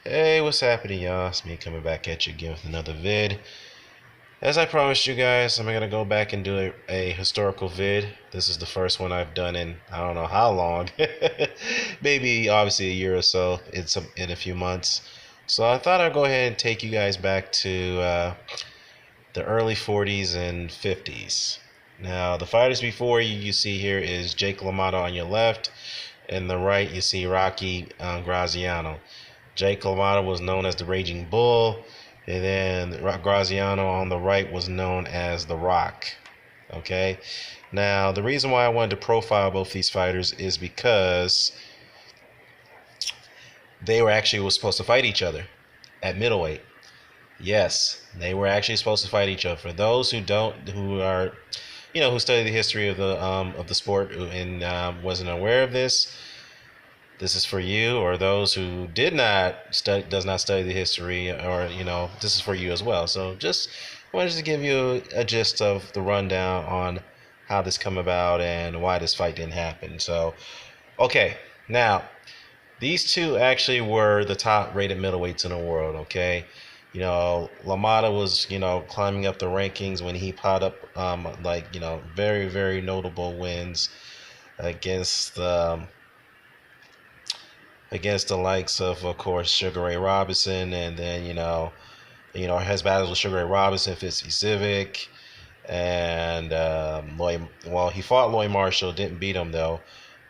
Hey, what's happening, y'all? It's me coming back at you again with another vid. As I promised you guys, I'm gonna go back and do a historical vid. This is the first one I've done in I don't know how long, maybe obviously a year or so. It's in a few months, so I thought I'd go ahead and take you guys back to the early 40s and 50s. Now, the fighters before you see here is Jake LaMotta on your left, and the right you see Rocky Graziano. Jake LaMotta was known as the Raging Bull, and then Graziano on the right was known as the Rock. Okay, now the reason why I wanted to profile both these fighters is because they were supposed to fight each other at middleweight. Yes, they were actually supposed to fight each other. For those who are, who study the history of the sport and wasn't aware of this, this is for you. Or those who does not study the history, or this is for you as well. So just wanted to give you a gist of the rundown on how this come about and why this fight didn't happen. So, okay, now these two actually were the top rated middleweights in the world. Okay, LaMotta was climbing up the rankings when he piled up very very notable wins against the likes of course, Sugar Ray Robinson, and then has battles with Sugar Ray Robinson, Fitzy Civic, and Lloyd. Well, he fought Lloyd Marshall, didn't beat him though,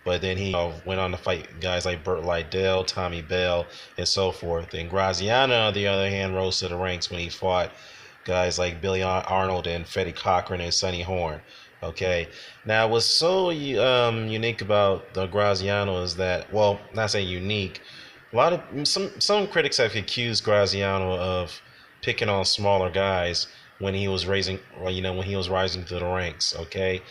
but then he went on to fight guys like Burt Lydell, Tommy Bell, and so forth. And Graziano, on the other hand, rose to the ranks when he fought guys like Billy Arnold and Freddie Cochran and Sonny Horn. Okay, now what's so unique about the Graziano is that, well, not saying unique, a lot of some critics have accused Graziano of picking on smaller guys when he was when he was rising through the ranks. Okay,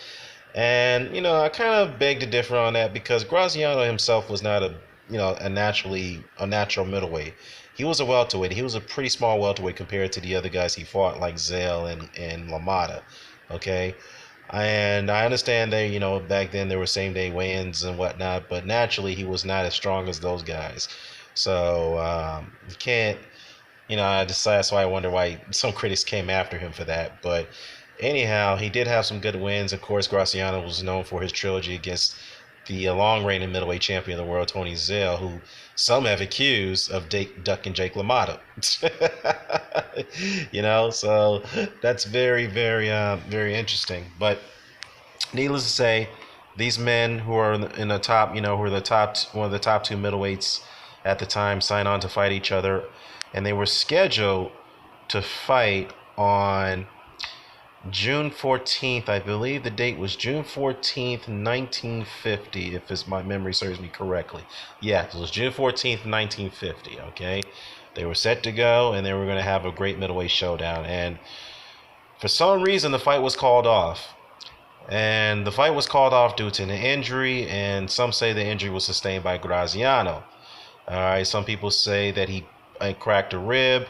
and I kind of beg to differ on that because Graziano himself was not a natural middleweight. He was a welterweight. He was a pretty small welterweight compared to the other guys he fought, like Zell and LaMotta. Okay, and I understand that back then there were same day weigh-ins and whatnot, but naturally he was not as strong as those guys. So you can't, that's why I wonder why some critics came after him for that. But anyhow, he did have some good wins. Of course, Graciano was known for his trilogy against the long-reigning middleweight champion of the world, Tony Zell, who some have accused of ducking Jake LaMotta. So that's very, very, very interesting. But needless to say, these men who are in the top, who are one of the top two middleweights at the time, signed on to fight each other, and they were scheduled to fight on June 14th. I believe the date was June 14th, 1950, if my memory serves me correctly. Yeah, it was June 14th, 1950, okay? They were set to go, and they were going to have a great middleweight showdown. And for some reason, the fight was called off. And the fight was called off due to an injury, and some say the injury was sustained by Graziano. All right, some people say that he cracked a rib,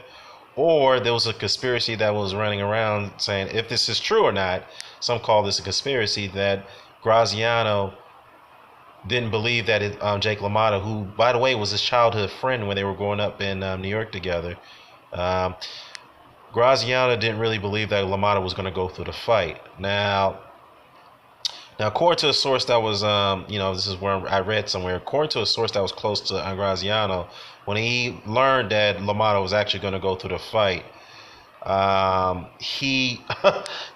or there was a conspiracy that was running around saying, if this is true or not, some call this a conspiracy, that Graziano didn't believe that Jake LaMotta, who, by the way, was his childhood friend when they were growing up in New York together, Graziano didn't really believe that LaMotta was going to go through the fight. Now, according to a source that was, this is where I read somewhere, according to a source that was close to Graziano, when he learned that LaMotta was actually going to go through the fight, he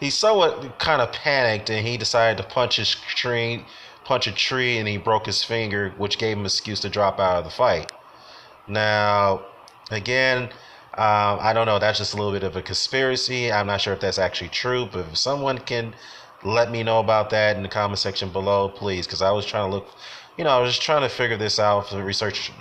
he somewhat kind of panicked, and he decided to punch a tree, and he broke his finger, which gave him an excuse to drop out of the fight. Now, again, I don't know. That's just a little bit of a conspiracy. I'm not sure if that's actually true, but if someone can let me know about that in the comment section below, please, because I was trying to look, I was just trying to figure this out, to research,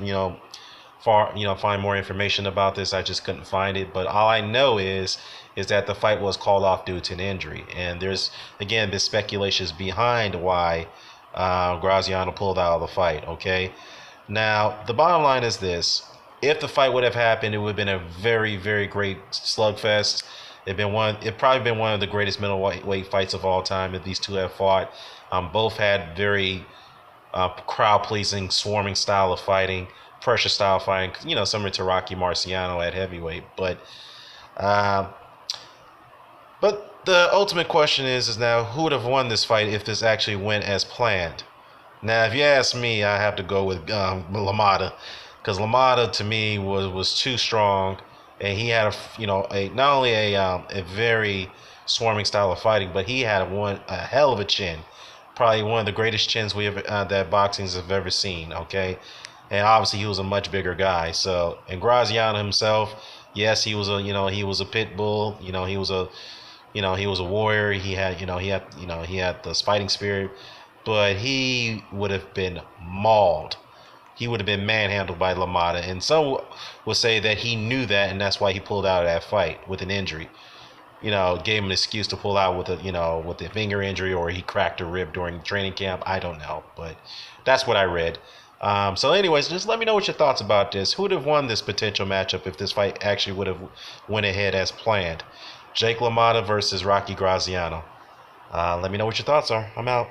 find more information about this. I just couldn't find it. But all I know is that the fight was called off due to an injury, and there's again this speculation is behind why Graziano pulled out of the fight. Okay, now the bottom line is this: if the fight would have happened, it would have been a very, very great slugfest. It probably been one of the greatest middleweight fights of all time that these two have fought. Both had very crowd pleasing, swarming style of fighting. pressure style fighting, similar to Rocky Marciano at heavyweight. Uh, but the ultimate question is now who would have won this fight if this actually went as planned? Now, if you ask me, I have to go with LaMotta, because LaMotta to me was too strong, and he had a not only a very swarming style of fighting, but he had a hell of a chin, probably one of the greatest chins we ever that boxing's have ever seen. Okay, and obviously he was a much bigger guy. So, and Graziano himself, yes, he was a pit bull. He was a warrior. He had the fighting spirit, but he would have been mauled. He would have been manhandled by LaMotta, and some will say that he knew that, and that's why he pulled out of that fight with an injury. Gave him an excuse to pull out with a finger injury, or he cracked a rib during training camp. I don't know, but that's what I read. So, anyways, just let me know what your thoughts about this. Who would have won this potential matchup if this fight actually would have went ahead as planned? Jake LaMotta versus Rocky Graziano. Let me know what your thoughts are. I'm out.